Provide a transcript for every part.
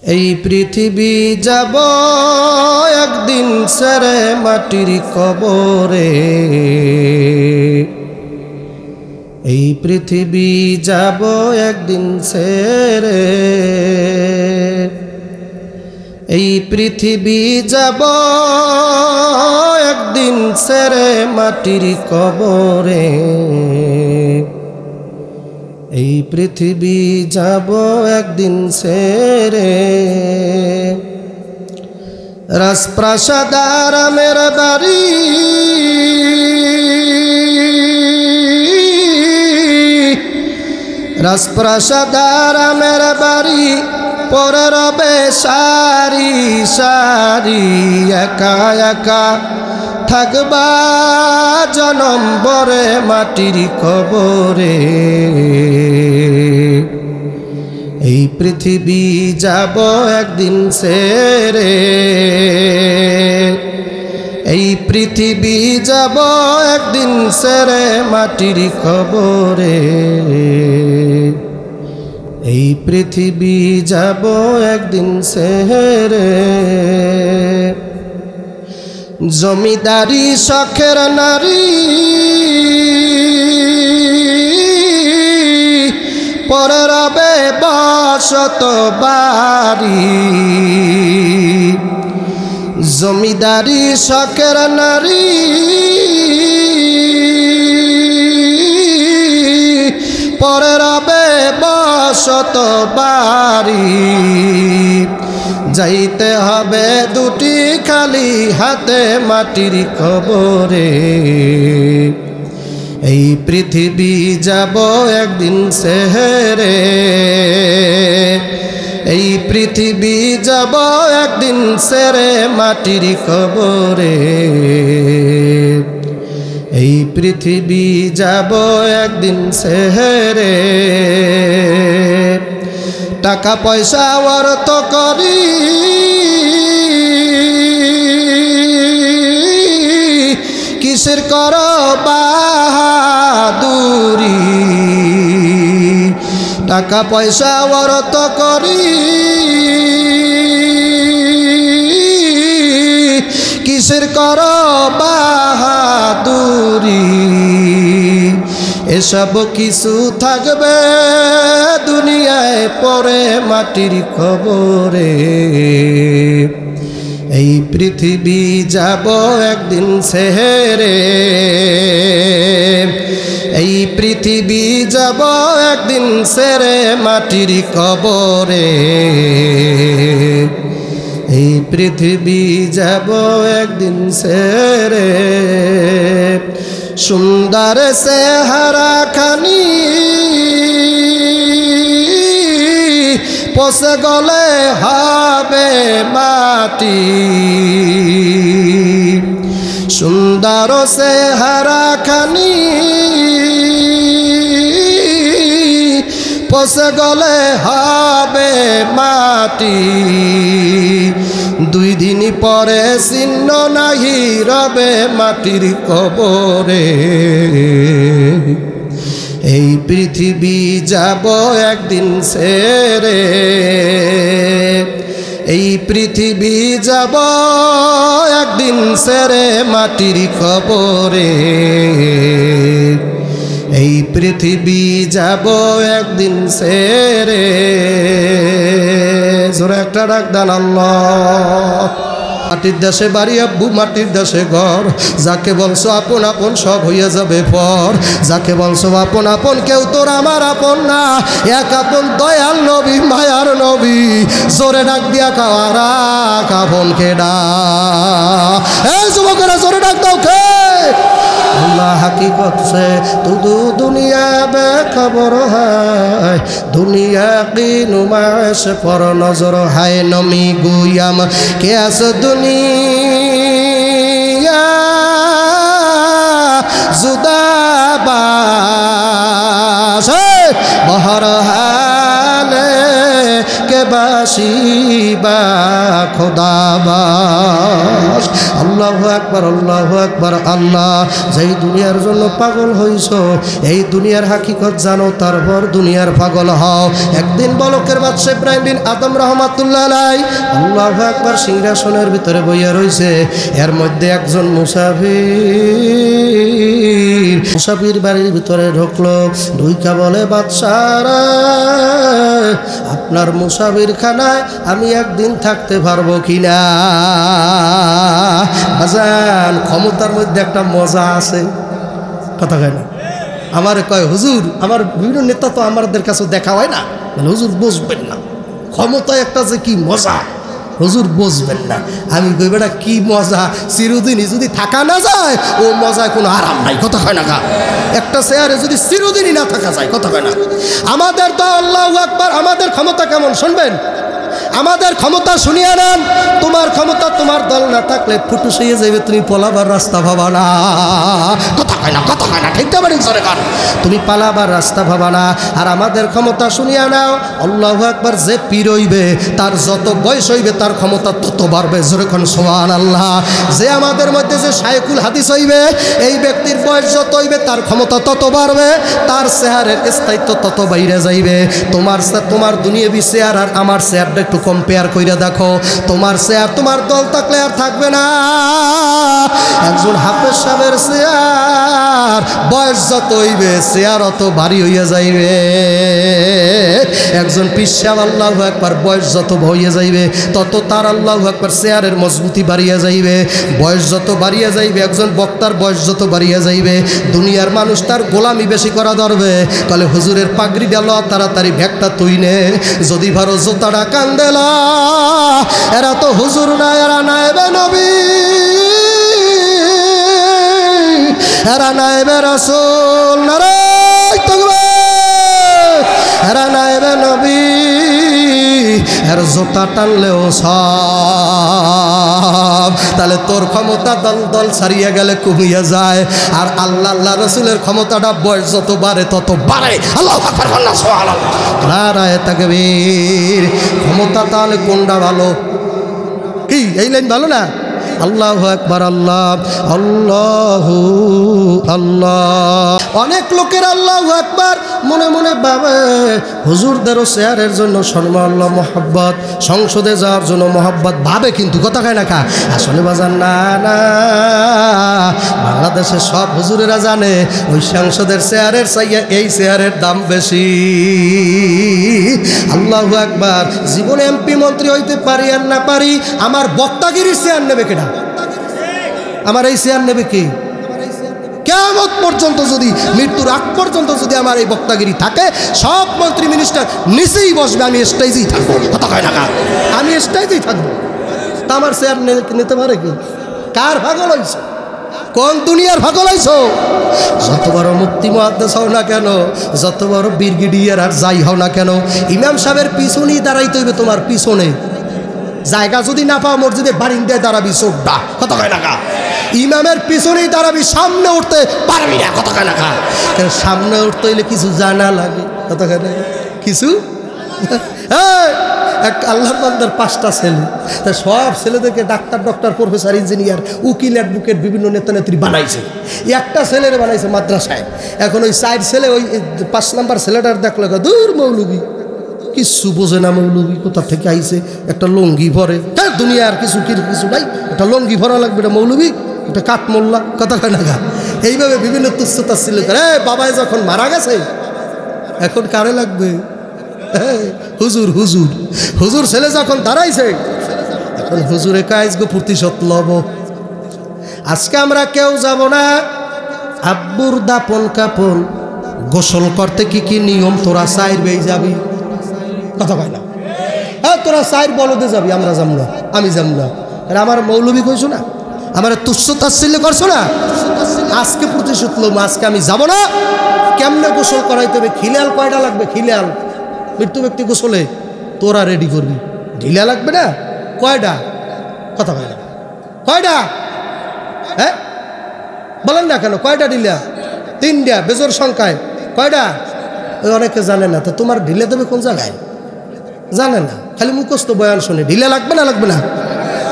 এই পৃথিবী যাব একদিন ছেড়ে মাটির কবরে, এই পৃথিবী যাব একদিন ছেড়ে, এই পৃথিবী যাব একদিন ছেড়ে মাটির কবরে, এই পৃথিবী যাব একদিন ছেড়ে। রাজপ্রাসাদ আরামের বাড়ি, রাজপ্রাসাদ আরামের বাড়ি পরে রবে সারি সারি, একা একা থাকবা জনম ভরে মাটির কবরে, এই পৃথিবী যাব একদিন ছেড়ে, এই পৃথিবী যাব একদিন ছেড়ে মাটির কবরে, এই পৃথিবী যাব একদিন ছেড়ে। জমিদারি শখের নারী পরে রবে বসত বাড়ি, জমিদারি শখের নারী পরে রবে বসত বাড়ি, যাইতে হবে দুটি খালি হাতে মাটির কবরে, এই পৃথিবী যাব একদিন ছেড়ে, এই পৃথিবী যাব একদিন ছেড়ে মাটির কবরে, এই পৃথিবী যাব একদিন ছেড়ে। টাকা পয়সা অর্থ করি কিসের কর বাহাদুরি, টাকা পয়সা অর্থ করি কিসের কর বাহাদুরি, এসব কিছু থাকবে দুনিয়ায় পরে মাটির কবরে, এই পৃথিবী যাব একদিন ছেড়ে, এই পৃথিবী যাব একদিন ছেড়ে মাটির কবরে, এই পৃথিবী যাব একদিন ছেড়ে। সুন্দর চেহারা খানি পচে গলে হবে মাটি, সুন্দর চেহারা খানি পচে গলে হবে মাটি, দুই দিন পরে চিহ্ন নাহি রবে মাটির কবরে, এই পৃথিবী যাব একদিন ছেড়ে, এই পৃথিবী যাব একদিন ছেড়ে মাটির কবরে, এই পৃথিবী যাব একদিন ছেড়ে। জোরে একটা ডাক দেন আল্লাহ। মাটির দেশে বাড়ি আব্বু, মাটির দেশে ঘর, যাকে বলছো আপন আপন সব হইয়া যাবে পর, যাকে বলছো আপন আপন কেউ তোর আমার আপন না, এক আপন দয়াল নবী মায়ার নবী, জোরে ডাক দিয়া কাওয়ারা কাপন কেডা, এই যুবকেরা জোরে ডাক দাও কে? আল্লাহ হাকিকত সে তুদু দুনিয়া বেখবর হায়, দুনিয়া কি নুমাশ পর নজর হায়, নমি গুয়াম কে আস দুনিয়া জুদাবাস, বহর হালে কে বাসি বা খোদাবাস। আল্লাহু আকবার, আল্লাহু আকবার। আল্লাহ যেই দুনিয়ার জন্য পাগল হইছো, এই দুনিয়ার হাকিকত জানো, তারপর দুনিয়ার পাগল হও। একদিন বলকের বাদশা ইব্রাহিম বিন আদম রাহমাতুল্লাহ আলাইহি আল্লাহু আকবার সিংহাসনের ভিতরে বইয়া রইছে। এর মধ্যে একজন মুসাফির বাড়ির ভিতরে ঢুকলো, ঢুইকা বলে, বাদশারা আপনার মুসাফির খানায় আমি একদিন থাকতে পারবো কিনা? বাজান, ক্ষমতার মধ্যে একটা মজা আছে, কথা কয় না। আমার কয়, হুজুর আমার বিভিন্ন নেতা তো আমাদের কাছে দেখা হয় না। হুজুর বুঝবেন না, ক্ষমতায় একটা যে কি মজা, হুজুর বুঝবেন না। আমি কই, বেটা কি মজা, চিরদিনই যদি থাকা না যায় ও মজায় কোনো আরাম নাই, কথা হয় না। একটা চেয়ারে যদি চিরদিনই না থাকা যায়, কথা হয় না। আমাদের তো আল্লাহু আকবার, আমাদের ক্ষমতা কেমন শুনবেন? আমাদের ক্ষমতা শুনিয়ে নেন। তোমার ক্ষমতা তোমার দল না থাকলে ফুটুস হয়ে যাবে, তুমি পলাবার রাস্তা ভাবা না, কথা হয় না, কথা হয় না, ঠিক না বাড়ি সরকার, তুমি পালাবার রাস্তা ভাবা না। আর আমাদের ক্ষমতা শুনিয়ে নাও, আল্লাহু আকবার, যে পীর হইবে তার যত বয়স হইবে তার ক্ষমতা তত বাড়বে, যেরকম সুবহানাল্লাহ। যে আমাদের মধ্যে যে শায়খুল হাদিস হইবে, এই ব্যক্তির বয়স যত হইবে তার ক্ষমতা তত বাড়বে, তার চেহারের স্থায়িত্ব তত বাইরে যাইবে। তোমার দুনিয়াবি চেয়ার আর আমার চেয়ারটা একটু কম্পেয়ার কইরা দেখো, তোমার চেয়ার তোমার দল থাকলে আর থাকবে না। একজন হাফেজ সাহেবের চেয়ার বয়স যত হইবে চেয়ার অত ভারী হইয়া যাইবে। একজন পীর সাহেব আল্লাহু আকবার বয়স যত হইয়া যাইবে তত তার আল্লাহু আকবার চেয়ারের মজবুতি বাড়িয়া যাইবে। বয়স যত বাড়িয়া যাইবে, একজন বক্তার বয়স যত বাড়িয়া যাইবে, দুনিয়ার মানুষ তার গোলামি বেশি করা ধরবে। তাহলে হুজুরের পাগড়ি গেল, তাড়াতাড়ি ভ্যাগটা তুই নে, যদি ভারো জোতাটা কান্দেলা, এরা তো হুজুর না, এরা নায়েবে নবী, এরা নায়েবে রাসূল, নারায়ে তাকবীর, এরা নায়েবে নবী, এর জোতা টানলেও সব। তাহলে তোর ক্ষমতা দল দল ছাড়িয়ে গেলে কমিয়ে যায়, আর আল্লাহ আল্লাহ রসুলের ক্ষমতাটা বয়স যত বাড়ে তত বাড়ে। আল্লাহু আকবার, সুবহানাল্লাহ, নারায়ে তাকবীর। ক্ষমতা তাহলে কোনটা ভালো? কি এই লাইন ভালো না? আল্লাহু আকবার, আল্লাহ আল্লাহু আল্লাহ। অনেক লোকের আল্লাহু আকবার মনে মনে ভাবে হুজুরদেরও চেয়ারের জন্য সম্মান, মহব্বত, সংসদে যাওয়ার জন্য মহব্বত ভাবে, কিন্তু কথা কয় না কা আসলে বাজার না না। বাংলাদেশের সব হুজুরেরা জানে ওই সংসদের চেয়ারের চাইয়া এই চেয়ারের দাম বেশি। আল্লাহু আকবার। জীবনে এমপি মন্ত্রী হইতে পারি আর না পারি, আমার বক্তাগিরির চেয়ার নেবে কেডা? আমার এই চেয়ার নেবে কি? কিয়ামত পর্যন্ত, যদি মৃত্যুর আগ পর্যন্ত যদি আমার এই বক্তাগিরি থাকে, সব মন্ত্রী মিনিস্টার নিচেই বসবে, আমি স্টেজেই থাকবো, কথা কয় না, আমি স্টেজেই থাকবো। তা আমার চেয়ার নিতে পারে কি? কার ভাগল হইছো? কোন দুনিয়ার ভাগল হইছো? যত বড় মুফতি মুহাদ্দিস হও না কেন, যত বড় ব্রিগেডিয়ার আর যাই হও না কেন, ইমাম সাহেবের পিছনেই দাঁড়াইতে হইবে। তোমার পিছনে জায়গা যদি না পাও, মসজিদে বারিন্দায় দাঁড়াবি, চোখটা, কথা কয় না। ইমামের পিছনেই দাঁড়াবি, সামনে উঠতে পারবি না, কথা কয় না। সামনে উঠতে হইলে কিছু জানা লাগে, কথা কয় না, কিছু। এক আল্লাহর বান্দার 5টা ছেলে, তা সব ছেলেদেরকে ডাক্তার, প্রফেসর, ইঞ্জিনিয়ার, উকিল, অ্যাডভোকেট, বিভিন্ন নেতা নেত্রী বানাইছে। একটা ছেলেরে বানাইছে মাদ্রাসায়। এখন ওই 4 ছেলে, ওই 5 নম্বর ছেলেটার দেখলো, দূর মৌলবি, কিছু বোঝে না, মৌলবি কোথা থেকে আইছে, একটা লঙ্গি ভরে, দুনিয়ার কিছু নাই, একটা লঙ্গি ভরা লাগবে, এটা মৌলবি, এটা কাঠ মোল্লা, কথা কয় না। এইভাবে বিভিন্ন তুচ্ছতা ছিল। বাবায় যখন মারা গেছে, এখন কারে লাগবে? হুজুর হুজুর হুজুর ছেলে যখন দাঁড়াইছে, এখন হুজুরে কাজ গো প্রতিশোধ লব। আজকে আমরা কেউ যাব না। আব্বুর দাপন কাপন গোসল করতে কি কি নিয়ম, তোরা সাইর বেই যাবি, কথা কয় না। হ্যাঁ, তোরা সাইর বলদে যাবি, আমরা যাব না, আমি যাব না। আমার মৌলবি কইছো না, আমার তুচ্ছ তাচ্ছিল্য করছো না, আজকে প্রতিশোধ লব। আজকে আমি যাব না। কেমনে গোসল করাইতে হবে? খিলাল কয়টা লাগবে? খিলাল মৃত্যু ব্যক্তি গোসলে তোরা রেডি করবি, ঢিলা লাগবে না? কয়টা? কথা কয় না, কয়টা? হ্যাঁ বলেন না কেন, কয়টা ঢিলা? 3টা, বেজোর সংখ্যায় কয়টা? ওই অনেকে জানে না। তো তোমার ঢিলে দেবে কোন জায়গায়? জানে না, খালি মুখস্থ বয়ান শুনে। ঢিলে লাগবে না লাগবে না?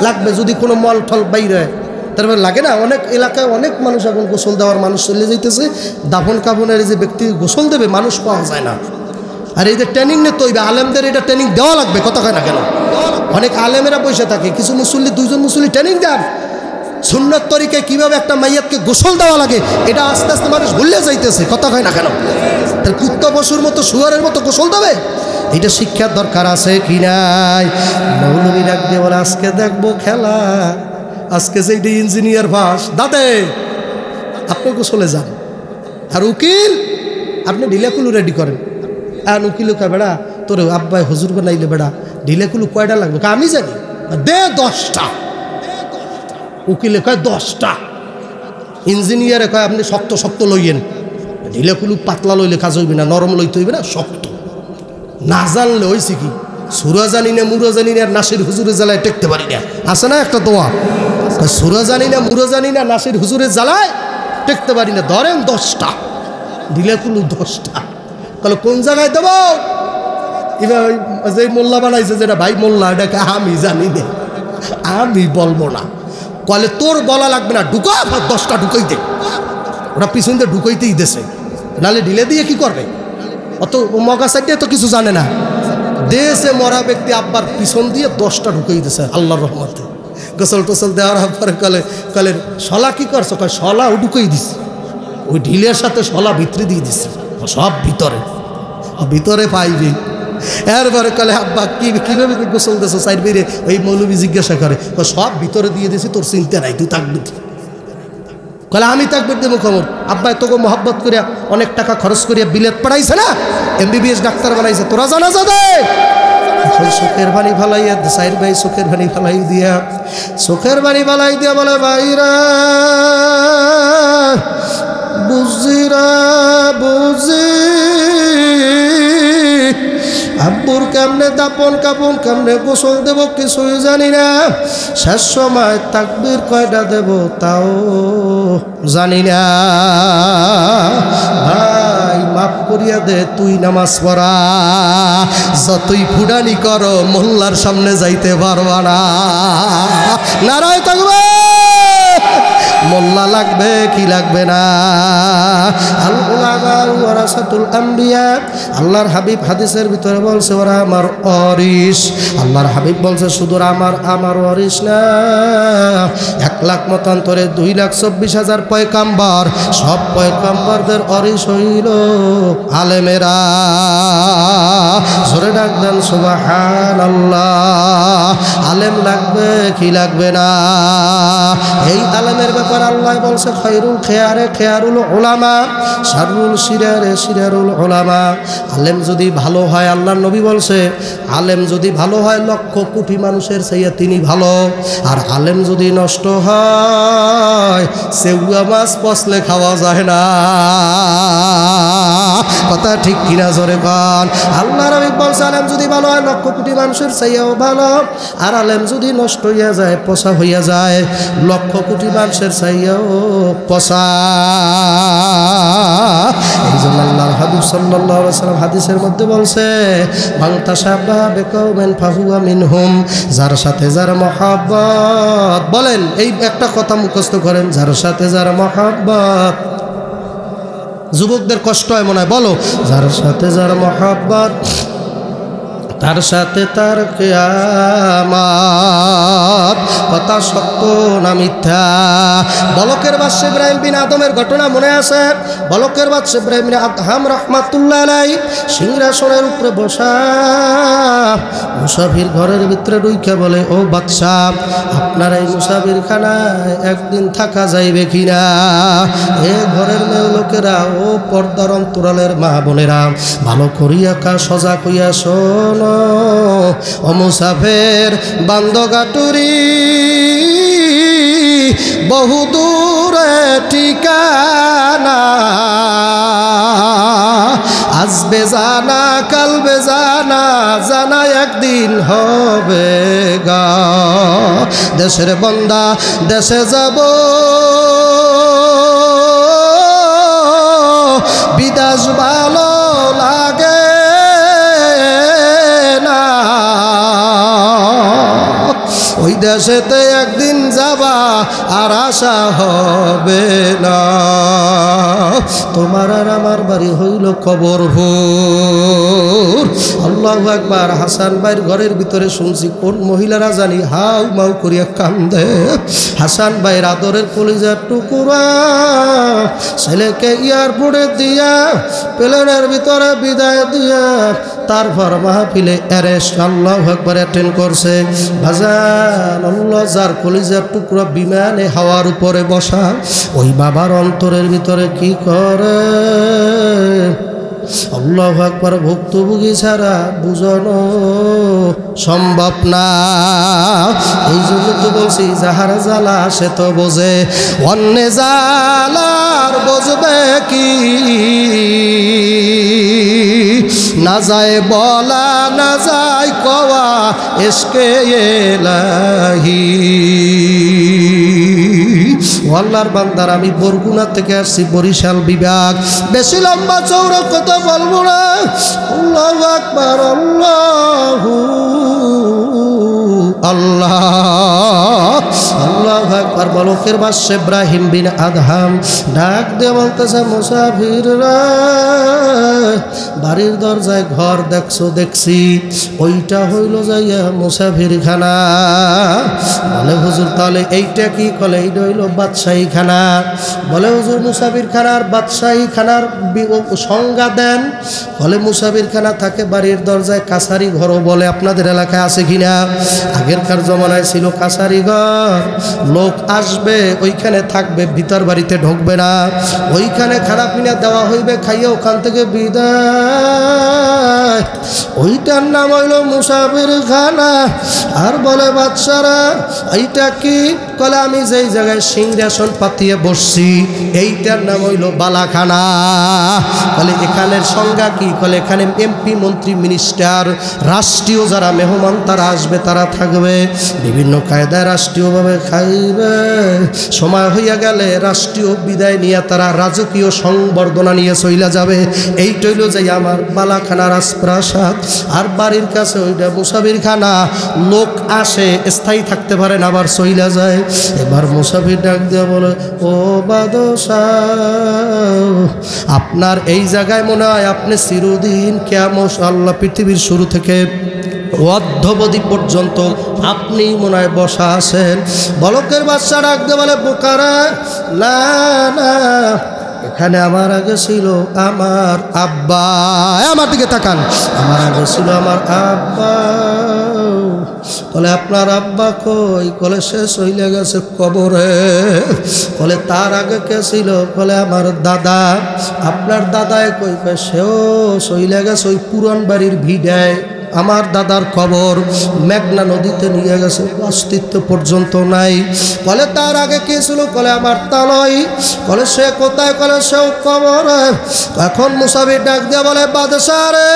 লাগবে। যদি কোনো মল ঠল বাইর হয় তারপরে লাগে না। অনেক এলাকায় অনেক মানুষ এখন গোসল দেওয়ার মানুষ চলে যাইতেছে, দাফন কাফনের যে ব্যক্তি গোসল দেবে মানুষ পাওয়া যায় না। আর এই যে ট্রেনিং নিতে হইবে, আলেমদের এটা ট্রেনিং দেওয়া লাগবে, কথা কয় না কেন? অনেক আলেমেরা বসে থাকে, কিছু মুসল্লি, দুইজন মুসল্লি ট্রেনিং দেন সুন্নত তরিকায় কীভাবে একটা মাইয়াতকে গোসল দেওয়া লাগে, এটা আস্তে আস্তে মানুষ ভুলে যাইতেছে, কথা কয় না কেন? তার কুত্তা পশুর মতো শুয়ারের মতো গোসল দেবে, এটা শিক্ষার দরকার আছে কি নাই? মৌলবী ডাক দিয়ে বলে আজকে দেখবো খেলা, আজকে যেইটা ইঞ্জিনিয়ার ভাস দাদে আপনি গোসলে যান। আর উকিল আপনি ঢিলাকুলু রেডি করেন। আর উকিলও কয় বেড়া তোর আব্বাই হুজুর বানাইলে বেড়া ঢিলাকুলু কয়টা লাগবে? আমি জানি, দে 10টা। উকিলে কয় 10টা। ইঞ্জিনিয়ারে কয় আপনি শক্ত শক্ত লইয়েন, ঢিলাকুলু পাতলা লইলে কাজ হইবে না, নরম লইতে হইবে না, শক্ত। না জানলে হয়েছে কি, সুরা জানি না মুরা জানি না, নাসির হুজুরের জ্বালায় টেকতে পারি না। আছে না একটা দোয়া, সুরা জানি না মুরা জানি না, নাসির হুজুরের জ্বালায় টেকতে পারি না, ধরেন 10টা ঢিলাকুলু 10টা। তাহলে কোন জায়গায় দেবো? এবার যে মোল্লা বানাইছে যেটা ভাই মোল্লা, এটাকে আমি জানি না, আমি বলবো না। কলে তোর বলা লাগবে না, ঢুকা 10টা ঢুকাই দে। ওরা পিছন দিয়ে ঢুকাইতেই দেশে, নাহলে ঢিলে দিয়ে কি করবে? অত মগা সাইডে তো কিছু জানে না। দেশে মরা ব্যক্তি আব্বার পিছন দিয়ে 10টা ঢুকাই দিয়েছে আল্লাহর রহমতে। গোসল টোসল দেওয়ার পরে কলে শলা কি করছো? কয় শলাও ঢুকাই দিছে, ওই ঢিলের সাথে শলা ভিতরে দিয়ে দিছে, সব ভিতরে পাইবে। এরপরে কলে আব্বা কীভাবে গোসল দিয়েছো সাইড বেরিয়ে? ওই মৌলবী জিজ্ঞাসা করে, সব ভিতরে দিয়ে দিয়েছি, তোর চিন্তা নাই, তুই থাকবি। কলে আমি তাকবীর দেবো খবর? আব্বা তোকে মহব্বত করিয়া অনেক টাকা খরচ করিয়া বিলেত পড়াইছে না, MBBS ডাক্তার বানাইছে, তোরা জানা যাবে। চোখের পানি ফালাইয়া সাইড ভাই চোখের পানি ফালাই দিয়া, চোখের পানি ফালাই দিয়া বলে ভাইরা বুঝিরা বুঝি আব্বুর কেমনে দাপন কাপন কেমনে গোসল দেব কিছুই জানি না, শেষ সময় তাকবীর কয়টা দেব তাও জানি না। ভাই মাফ করিয়া দে, তুই নামাজ পড়া, যতই ফুডানি করো মোল্লার সামনে যাইতে পারবা না। নারায় থাকবে, মোল্লা লাগবে কি লাগবে না? আল উলামা ওয়ারাসাতুল আম্বিয়া, আল্লাহর হাবিব হাদিসের ভিতরে বলছে ওরা আমার ওয়ারিস। আল্লাহর হাবিব বলছে শুধু আমার ওয়ারিস না, 1,00,000 মতান্তরে 2,24,000 পয়গাম্বর, সব পয়গাম্বরদের ওয়ারিস হইল আলেমেরা। জোরে ডাক দেন সুবহানাল্লাহ। আলেম লাগবে কি লাগবে না? এই আলেমের ব্যাপার আল্লাহ বলছে খায়রুল খেয়ারে খেয়ারুল উলামা, শাররুল শিরারে শিরারুল উলামা। আলেম যদি ভালো হয়, আল্লাহর নবী বলছে আলেম যদি ভালো হয় 1,00,000 কোটি মানুষের চাইয়া তিনি ভালো। আর আলেম যদি নষ্ট হয় সেউয়া মাছ পচলে খাওয়া যায় না, কথা ঠিক কিনা জোরে কন? আল্লাহর নবী বলছে আলেম যদি ভালো হয় 1,00,000 কোটি মানুষের চাইয়াও ভালো, আর আলেম যদি নষ্ট হইয়া যায়, পচা হইয়া যায়, 1,00,000 কোটি মানুষের চাইয়াও পচা। এই জন্য আল্লাহর হাবিব সাল্লাল্লাহু আলাইহি ওয়াসাল্লাম হাদিসের মধ্যে বলছে মান তাশাব্বাহা বিকাউমিন ফাহুয়া মিনহুম, যার সাথে যার মহব্বত, বলেন এই একটা কথা মুখস্থ করেন, যার সাথে যার মহব্বত। যুবকদের কষ্ট হয় মনে হয়, বলো যার সাথে যার মহব্বত তার সাথে তার কিয়ামত। কথা সত্য না মিথ্যা? বলকের বাদশা ইব্রাহিম বিন আদমের ঘটনা মনে আছে? বলকের বাদশা ইব্রাহিম বিন আদম রাহমাতুল্লাহ আলাইহি সিংহাসনের উপরে বসা, মুসাফির ঘরের ভিতরে ঢুইকা বলে ও বাদশা, আপনার এই মুসাফির খানায় একদিন থাকা যাইবে কিনা? এ ঘরের মেয়ে লোকেরা, ও পর্দার অন্তরালের মা বোনেরা, ভালো করিয়া কা সজা কইয়া শোনো, ও মুসাফির বান্দগাটুরি বহু দূরে ঠিকানা, আজ বেজানা কাল বেজানা, জানা একদিন হবে গা। দেশের বন্দা দেশে যাব, বিদেশ ভালো লাগে না, ওই দেশেতে একদিন যাবা আর আশা হবে না। তোমার আর আমার বাড়ি হইল কবরপুর। আল্লাহু আকবার। হাসান ভাইয়ের ঘরের ভিতরে শুনছি কোন মহিলারা জানি হাউ মাউ করিয়া কান্দে। হাসান ভাইয়ের আদরের কলিজার টুকুরা ছেলেকে এয়ারপোর্টে দিয়া প্লেনের ভিতরে বিদায় দিয়া তারপর মাহফিলে অ্যারেস্ট আল্লাহু আকবার অ্যাটেন্ড করছে। ভাজান আল্লাহ যার কলিজার টুকরা বিমানে হাওয়ার উপরে বসা, ওই বাবার অন্তরের ভিতরে কি করে আল্লাহু আকবার। ভুক্তভোগী ছাড়া বুঝানো সম্ভব না। এই জন্য তো বলছি যাহার জ্বালা সে তো বোঝে, অন্য জ্বালার বুঝবে কি? না যায় বলা না যায় কওয়া এসকে এলাহি। আল্লাহর বান্দার আমি বরগুনা থেকে আসছি, বরিশাল বিভাগ। বেশি লম্বা চৌড়া কথা বলবো না। আল্লাহু আকবার আল্লাহু আল্লাহ আল্লাহু আকবার। বলকের বাদশা ইব্রাহিম বিন আদহাম ডাক দিয়ে বলতেছে, মুসাফিররা বাড়ির দরজায় ঘর দেখছো? দেখছি। ওইটা হইল যাইয়া মুসাফিরখানা। বলে হুজুর তাহলে এইটা কি? কলে এইটা হইল বাদশাহী খানা। বলে হুজুর মুসাফির খানার বাদশাহী খানার সংজ্ঞা দেন। বলে মুসাফির খানা থাকে বাড়ির দরজায়, কাছারি ঘরও বলে। আপনাদের এলাকায় আছে কিনা? আগেরকার জমানায় ছিল কাছারি ঘর। লোক আসবে ওইখানে থাকবে, ভিতর বাড়িতে ঢুকবে না। ওইখানে খানা পিনা দেওয়া হইবে, খাইয়ে ওখান থেকে বিদায়। ওইটার নাম হইল মুসাফির খানা। আর বলে বাদশারা এইটা কি? কলে আমি যেই জায়গায় সিংহাসন পাতিয়ে বসছি এইটার নাম হইল বালাখানা। কলে এখানের সংজ্ঞা কি? কলে এখানে এমপি মন্ত্রী মিনিস্টার রাষ্ট্রীয় যারা মেহমান তারা আসবে, তারা থাকবে, বিভিন্ন কায়দায় রাষ্ট্রীয়ভাবে খাইবে। সময় হইয়া গেলে রাষ্ট্রীয় বিদায় নিয়ে তারা রাজকীয় সংবর্ধনা নিয়ে চইলা যাবে। এইটা হইল যে আমার বালাখানা রাজপ্রাসাদ। আর বাড়ির কাছে ওইটা মুসাফির খানা। লোক আসে, স্থায়ী থাকতে পারে না, আবার চইলা যায়। এবার মুসাফির ডাক দিয়ে বলে, ও বাদশাহ, আপনার এই জায়গায় মনে হয় আপনি চিরদিন কিয়ামত আল্লাহ পৃথিবীর শুরু থেকে অদ্যাবধি পর্যন্ত আপনি মনে হয় বসা আছেন। বলকের বাদশা ডাক দিয়ে বলে, বোকারা, না না, এখানে আমার আগে ছিল আমার আব্বা। আমার দিকে তাকান। আমার আগে ছিল আমার আব্বা। বলে আপনার আব্বা কই? বলে সে চইলে গেছে কবরে। বলে তার আগে কে ছিল? বলে আমার দাদা। আপনার দাদায় কই? সেও চইলে গেছে ওই পুরান বাড়ির ভিড়ায়। আমার দাদার কবর মেঘনা নদীতে নিয়ে গেছে, অস্তিত্ব পর্যন্ত নাই। বলে তার আগে কি ছিল? বলে আমার তালই। বলে সে কোথায়? বলে সেও কবরে। এখন মুসাফির ডাক দিয়ে বলে, বাদশা রে,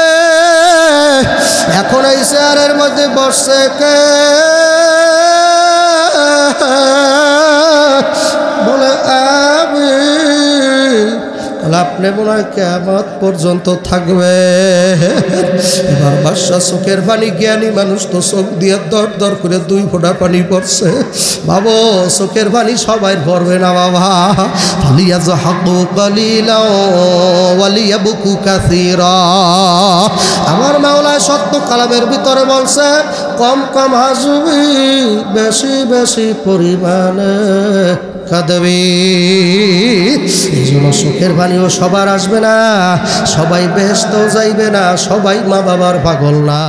এখন এই চেয়ারের মধ্যে বসছে কে? বলে আমি। আপনি মনে হয় কিয়ামত পর্যন্ত থাকবে। এবার বাদশা চোখের পানি, জ্ঞানী মানুষ তো চোখ দিয়ে দর দর করে 2 ফোঁটা পানি পড়ছে। বাবু চোখের পানি সবাই পড়বে না বাবা। ফালিয়াযহাকু কালিলা ওয়ালিয়াবকু কাসীরা। আমার মাওলা সত্য কালামের ভিতরে বলছে, কম কম হাসবি, বেশি বেশি পরিমাণে কাঁদবি। এই জন্য চোখের পানিও সবার আসবে না, সবাই বেহেশতেও যাইবে না, সবাই মা বাবার পাগল না।